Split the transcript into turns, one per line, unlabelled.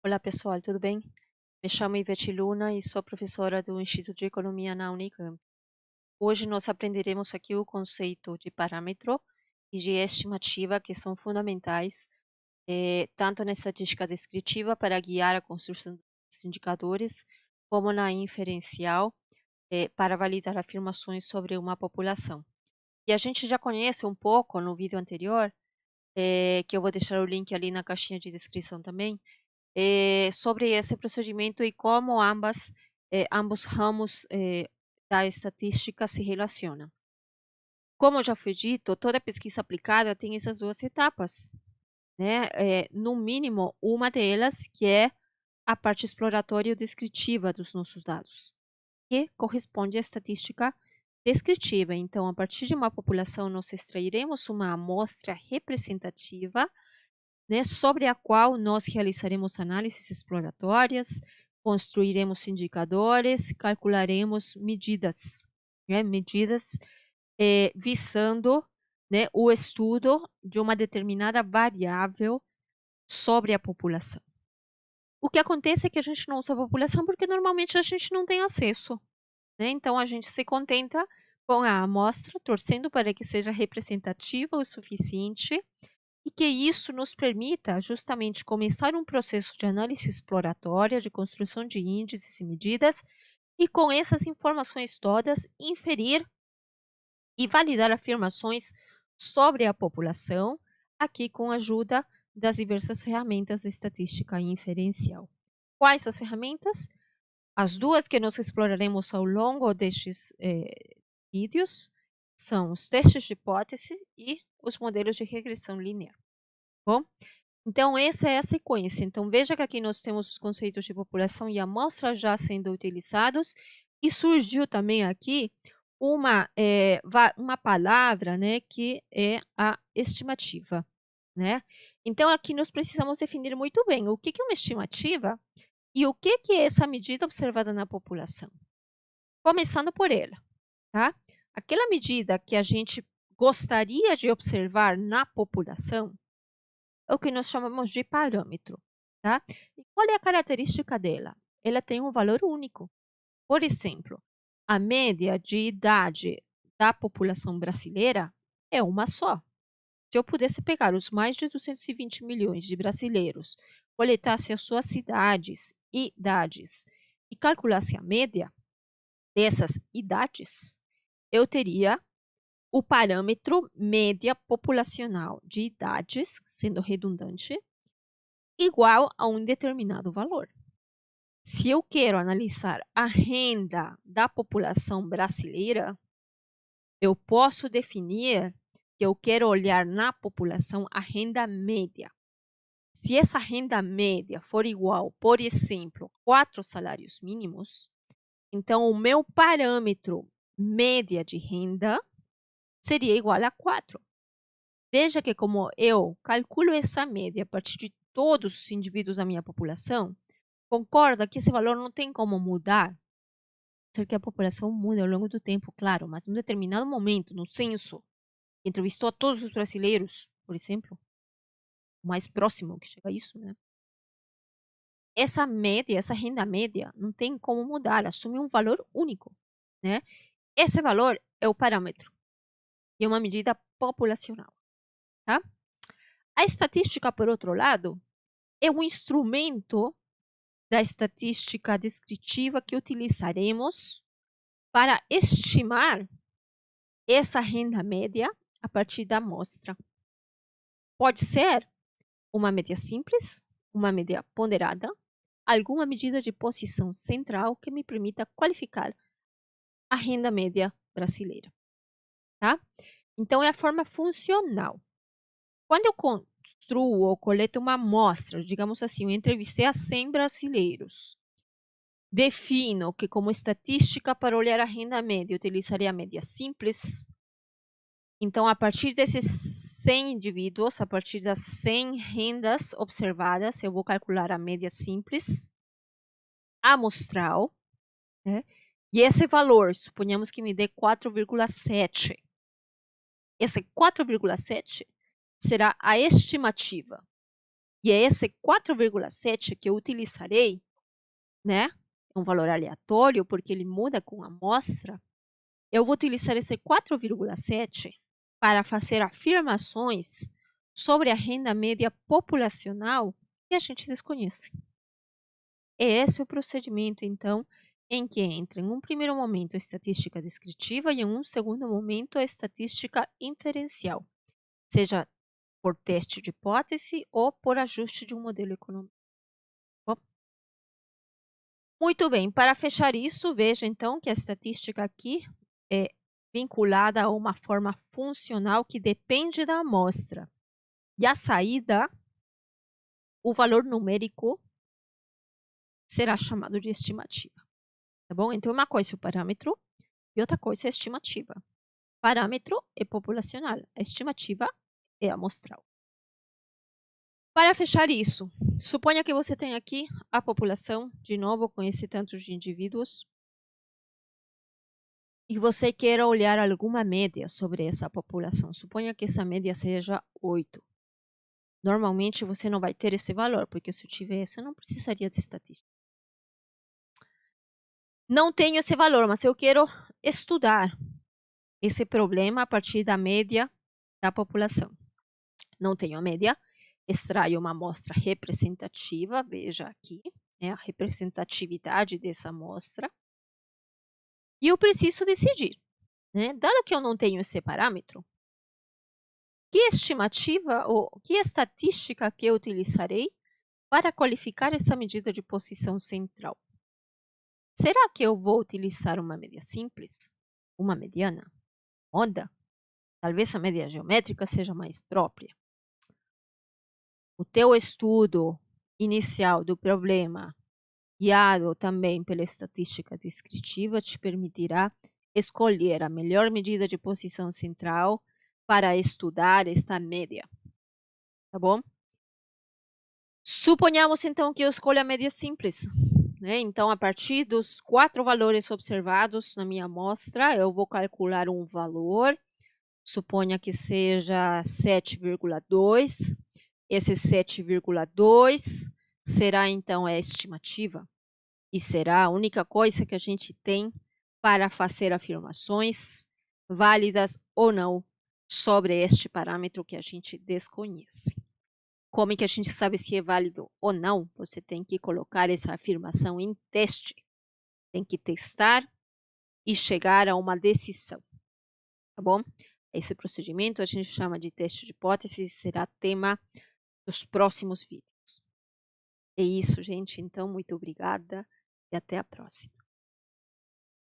Olá pessoal, tudo bem? Me chamo Ivete Luna e sou professora do Instituto de Economia na Unicamp. Hoje nós aprenderemos aqui o conceito de parâmetro e de estimativa, que são fundamentais, tanto na estatística descritiva para guiar a construção dos indicadores, como na inferencial, para validar afirmações sobre uma população. E a gente já conhece um pouco no vídeo anterior, que eu vou deixar o link ali na caixinha de descrição também, sobre esse procedimento e como ambos ramos da estatística se relacionam. Como já foi dito, toda pesquisa aplicada tem essas duas etapas, né? No mínimo, uma delas que é a parte exploratória e descritiva dos nossos dados, que corresponde à estatística descritiva. Então, a partir de uma população, nós extrairemos uma amostra representativa, né, sobre a qual nós realizaremos análises exploratórias, construiremos indicadores, calcularemos medidas, né, visando, né, o estudo de uma determinada variável sobre a população. O que acontece é que a gente não usa a população porque normalmente a gente não tem acesso, né? Então a gente se contenta com a amostra, torcendo para que seja representativa o suficiente e que isso nos permita justamente começar um processo de análise exploratória, de construção de índices e medidas, e com essas informações todas, inferir e validar afirmações sobre a população, aqui com a ajuda das diversas ferramentas de estatística inferencial. Quais as ferramentas? As duas que nós exploraremos ao longo destes vídeos são os testes de hipótese e os modelos de regressão linear. Bom, então essa é a sequência. Então veja que aqui nós temos os conceitos de população e amostra já sendo utilizados e surgiu também aqui uma palavra, né, que é a estimativa, né? Então aqui nós precisamos definir muito bem o que é uma estimativa e o que é essa medida observada na população. Começando por ela, tá? Aquela medida que a gente gostaria de observar na população é o que nós chamamos de parâmetro, tá? E qual é a característica dela? Ela tem um valor único. Por exemplo, a média de idade da população brasileira é uma só. Se eu pudesse pegar os mais de 220 milhões de brasileiros, coletasse as suas cidades e idades e calculasse a média dessas idades, eu teria o parâmetro média populacional de idades, sendo redundante, igual a um determinado valor. Se eu quero analisar a renda da população brasileira, eu posso definir que eu quero olhar na população a renda média. Se essa renda média for igual, por exemplo, 4 salários mínimos, então o meu parâmetro média de renda seria igual a 4. Veja que como eu calculo essa média a partir de todos os indivíduos da minha população, concorda que esse valor não tem como mudar? Ser que a população muda ao longo do tempo, claro, mas num determinado momento, no censo, que entrevistou a todos os brasileiros, por exemplo, o mais próximo que chega a isso, né? Essa média, essa renda média, não tem como mudar, assume um valor único, né? Esse valor é o parâmetro e é uma medida populacional, tá? A estatística, por outro lado, é um instrumento da estatística descritiva que utilizaremos para estimar essa renda média a partir da amostra. Pode ser uma média simples, uma média ponderada, alguma medida de posição central que me permita qualificar a renda média brasileira, tá? Então, é a forma funcional. Quando eu construo ou coleto uma amostra, digamos assim, eu entrevistei a 100 brasileiros, defino que como estatística para olhar a renda média, eu utilizaria a média simples. Então, a partir desses 100 indivíduos, a partir das 100 rendas observadas, eu vou calcular a média simples amostral, né? E esse valor, suponhamos que me dê 4,7. Esse 4,7 será a estimativa. E é esse 4,7 que eu utilizarei, né, é um valor aleatório, porque ele muda com a amostra. Eu vou utilizar esse 4,7 para fazer afirmações sobre a renda média populacional que a gente desconhece. Esse é o procedimento, então, em que entra, em um primeiro momento, a estatística descritiva e, em um segundo momento, a estatística inferencial, seja por teste de hipótese ou por ajuste de um modelo econômico. Bom, muito bem, para fechar isso, veja então que a estatística aqui é vinculada a uma forma funcional que depende da amostra. E a saída, o valor numérico, será chamado de estimativa. Tá bom? Então, uma coisa é o parâmetro e outra coisa é a estimativa. Parâmetro é populacional, a estimativa é amostral. Para fechar isso, suponha que você tem aqui a população, de novo, com esse tanto de indivíduos, e você queira olhar alguma média sobre essa população. Suponha que essa média seja 8. Normalmente você não vai ter esse valor, porque se eu tivesse, eu não precisaria de estatística. Não tenho esse valor, mas eu quero estudar esse problema a partir da média da população. Não tenho a média, extraio uma amostra representativa, veja aqui, né, a representatividade dessa amostra, e eu preciso decidir, né, dado que eu não tenho esse parâmetro, que estimativa ou que estatística que eu utilizarei para qualificar essa medida de posição central? Será que eu vou utilizar uma média simples? Uma mediana? Moda? Talvez a média geométrica seja mais própria. O teu estudo inicial do problema, guiado também pela estatística descritiva, te permitirá escolher a melhor medida de posição central para estudar esta média. Tá bom? Suponhamos então que eu escolha a média simples. Né? Então, a partir dos 4 valores observados na minha amostra, eu vou calcular um valor. Suponha que seja 7,2. Esse 7,2 será então a estimativa e será a única coisa que a gente tem para fazer afirmações válidas ou não sobre este parâmetro que a gente desconhece. Como é que a gente sabe se é válido ou não? Você tem que colocar essa afirmação em teste. Tem que testar e chegar a uma decisão. Tá bom? Esse procedimento a gente chama de teste de hipótese e será tema dos próximos vídeos. É isso, gente. Então, muito obrigada e até a próxima.